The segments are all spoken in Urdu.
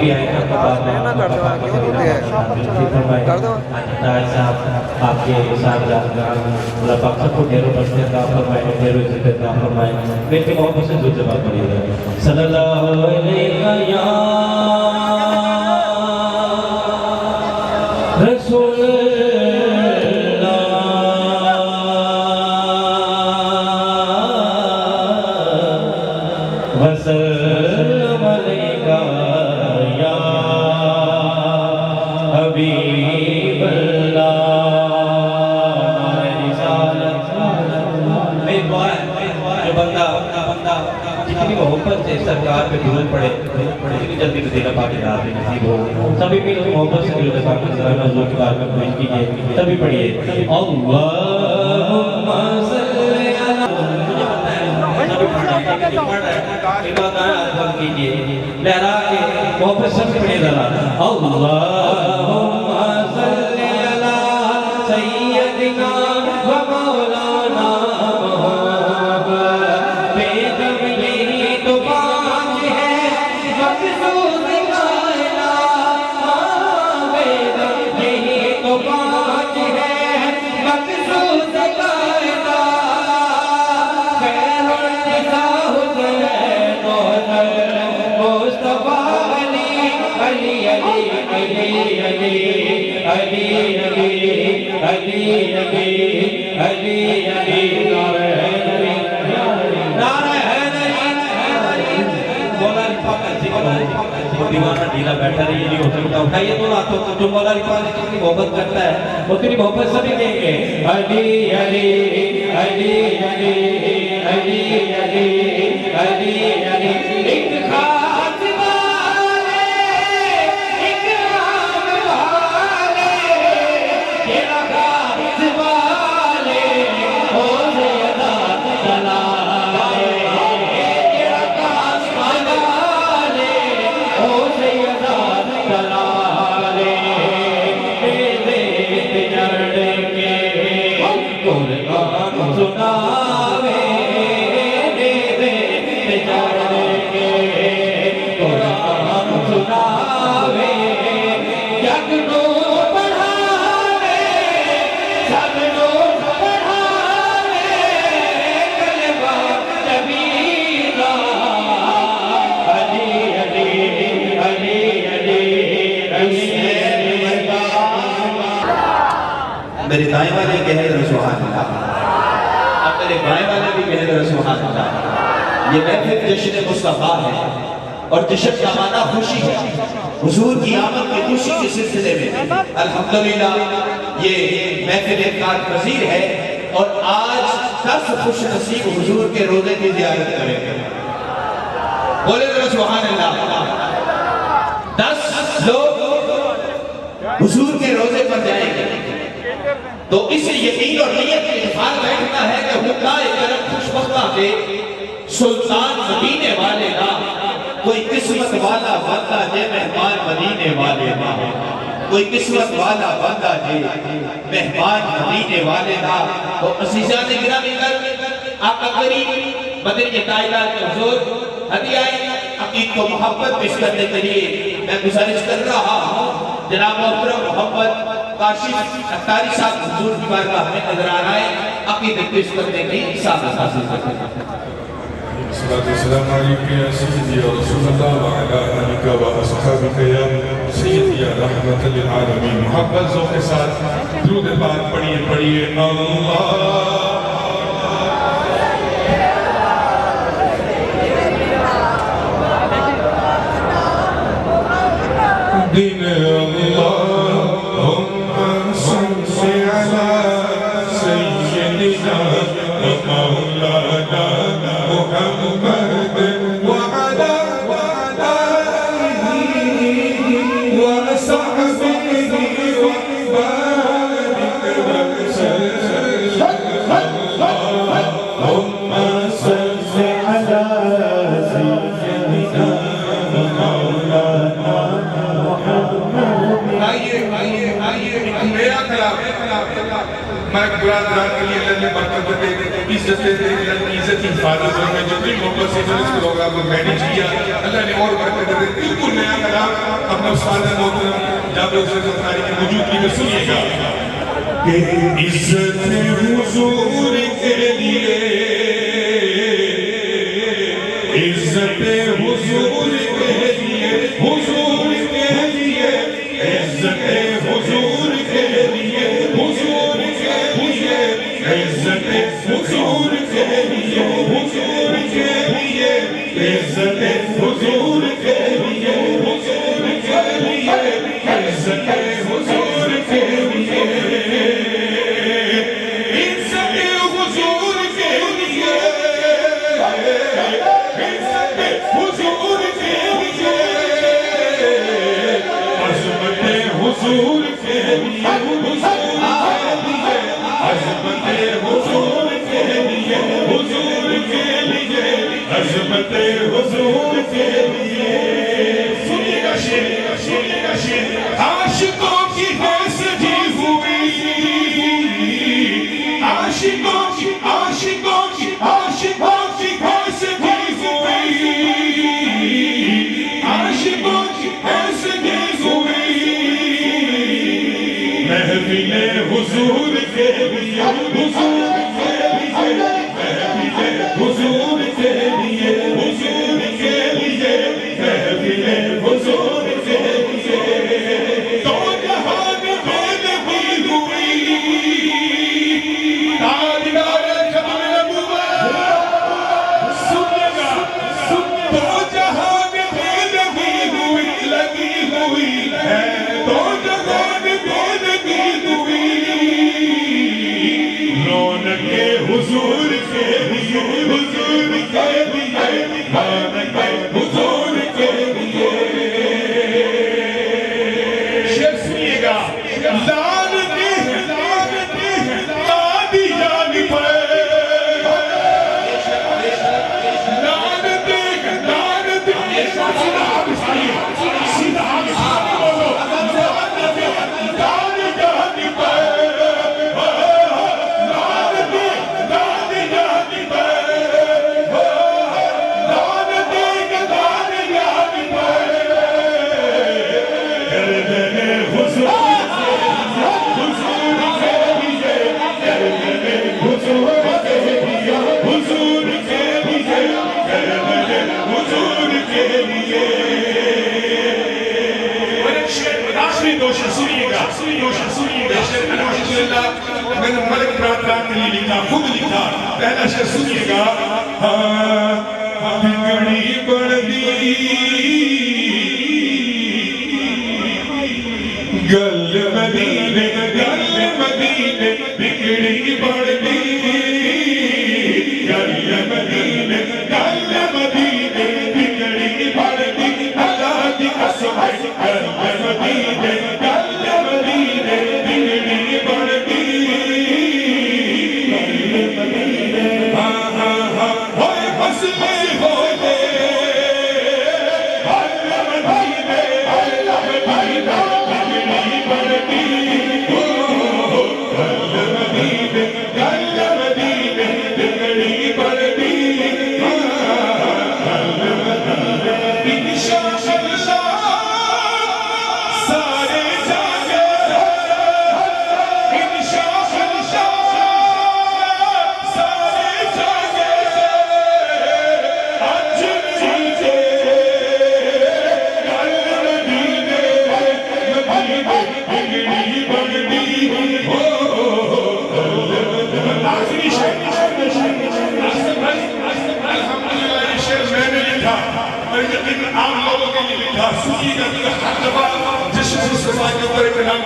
بھی آئے ہیں آپ کے ساتھ اللہ پاک سب کو ڈھیروں بچنے عطا فرمائے، ڈھیروں عزت عطا فرمائے. میرے کے محبت سے جو جواب پڑھیے گا. صلی اللہ علیہ یا رسول وسلم علیکہ یا حبیب اللہ. میری دعا ہے جو بندہ جتنی محبت سے سرکار پہ درود پڑے اتنی جلدی مدینہ پاک کی رات میں نصیب ہو. سبھی مل کے محبت سے درود پاک کی ذرا حضور کی بارگاہ میں پیش کیجیے. سبھی پڑھیے اللہم صلی لہرا کے محبت سب سے پڑھے ذرا اللہم صلی علی سیدنا و مولانا محمد. بیدم یہی تو بات ہے مقصود کائنات. بیدم یہی تو بات ہے مقصود کائنات. خیر النساء حسین مصطفیٰ علی علی علی علی علی علی علی علی علی علی نعرہ حیدری. مولا علی پاک کا دیوانہ ڈھیلا بیٹھا رہی ہے نہیں ہو سکتا. اٹھائیے دو ہاتھوں کو. جو مولا علی پاک سے جتنی محبت کرتا ہے اتنی محبت سبھی دیں گے. علی علی علی علی علی علی علی علی. ایک خاص والے ایک عام والے تیرا خاص والے ہو زیادہ دلالے. تیرا خاص والے ہو زیادہ دلالے. میرے جڑ کے قرآن سناوے. میرے دائیں والے کہہ رہے سبحان اللہ. اب میرے بائیں والے بھی کہہ رہے سبحان اللہ. یہ محفل جشن مصطفیٰ ہے اور جشن کا معنی خوشی ہے. حضور کی آمد کی خوشی کے سلسلے میں الحمدللہ یہ محفل انعقاد پذیر ہے. اور آج 10 خوش نصیب حضور کے روزے کی زیارت کریں گے. بولے ذرا سبحان اللہ. 10 لوگ حضور کے روزے پر جائیں گے. تو اس یقین اور نیت کے اتفاق بیٹھنا ہے کہ خدائے کرم خوشبختہ کے سلطان مدینے والے نا. کوئی قسمت والا بندہ جے مہمان مدینے والے نا. کوئی قسمت والا بندہ جے مہمان مدینے والے نا. تو عزیزان گرامی کر آقا کریم مدینہ طاہرہ کے حضور ہدیہ عقید کو محبت پیش کرنے کے لیے میں گزارش کر رہا ہوں. جناب محترم محمد کاشف اتاری صاحب حضور کی بارگاہ میں نظر آ رہا ہے. عقیدت پیش کرنے کی سعادت حاصل کرتے ہیں. السلام علیکم یا سیدی یا رسول اللہ وعلا آلکہ و اصحابکہ یا سیدی یا رحمت للعالمین. محبت ذوق کے ساتھ درود پاک پڑھیے اللہ دین اللہم صلی علی سیدنا و مولانا محمد وعلا آلہ و صحبہ وبارک وسلم. اللہم صلی علی سیدنا و مولانا. آئیے میرا کلام میں برادران کے لیے اللہ نے برکت دے عزت دے اللہ نے عزت کی حفاظت میں جتنی محبت سے جو اس پروگرام کو مینیج کیا اللہ نے اور برکت دے. بالکل نیا کلام اپنا استاد محترم جابر حسین ظفاری کی موجودگی میں سنیے گا کہ عزت حضور کے لیے عزت حضور کے لیے حضور کے لیے عزت حضور کے لیے حضور کے لیے عزت حضور کے لیے حضور کے لیے عزت حضور کے لیے حضور کے لیے عزت حضور کے لیے عزت حضور کے لیے عزت حضور کے لیے عظمت حضور کے لیے عظمت حضور کے لیے حضور کے لیے عظمت حضور کے لیے سنیے گا شیر عاشقوں کی ہے سجی ہوئی عاشقوں کی عاشقوں کی عاشقوں کی ہے سجی ہوئی عاشقوں کی ہے سجی ہوئی محفل حضور کے لیے حضور کے لیے محفل حضور کے لیے حضور کے لیے محفل حضور کے لیے تو جہان میں نبی ہوئی تاجدار ختم نبوت سنیے گا تو جہان میں نبی ہوئی لگی ہوئی ہے تو جہان میں نبی ہوئی رونق حضور کے لیے حضور کے لیے رونق حضور کے لیے شعر سنیے گا لعنتی ہے قادیان پر لعنتی ہے سیدھا بولو لعنتی ہے قادیان پر میں نے ملک پراتران کے لیے لکھا خود لکھا پہلا شعر سنیے گا بگڑی بڑھتی گل مدینے بگڑی بڑھتی گل مدینے بگڑی بڑھتی اللہ کی قسم گل مدینے بگڑی بڑھتی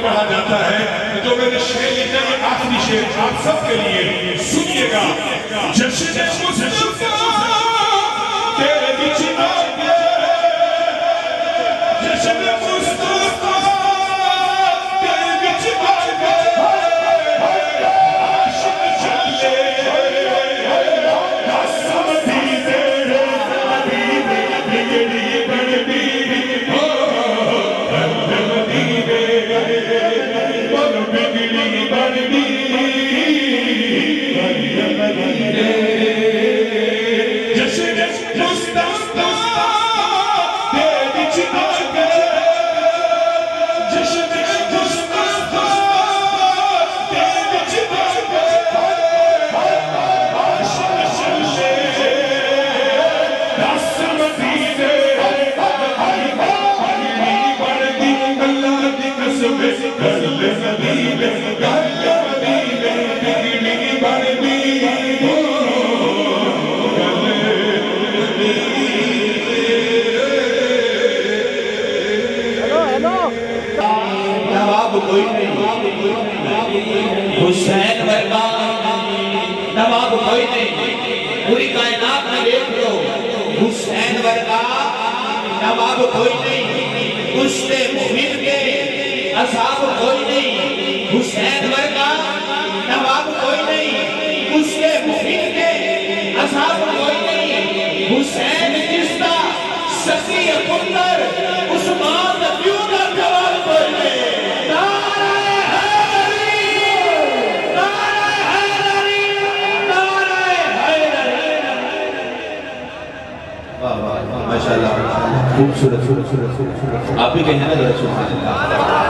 پڑھا جاتا ہے جو میں نے شعر لکھا یہ آخری شعر آپ سب کے لیے سنیے گا جشن مصطفیٰ تیرے بچ آگے جشن مصطفیٰ تیرے بچ آگے عاشق چلے قسم دیدے بگڑی بڑھتی جشن مصطفیٰ تیرے بچ آگے کوئی نہیں حسین ورگا نواب کوئی نہیں پوری کائنات میں دیکھ لو حسین ورگا نواب کوئی نہیں پشت مہم کے اصحاب کوئی نہیں حسین ورگا نواب کوئی نہیں پشت مہم کے اصحاب کوئی نہیں حسین جس کا شکی پتر عثمان نبیوں کا جواب کوئی نہیں نعرہ حیدری نعرہ حیدری نعرہ حیدری واہ واہ ماشاءاللہ خوبصورت آپ بھی کہیں نا ذرا سبحان اللہ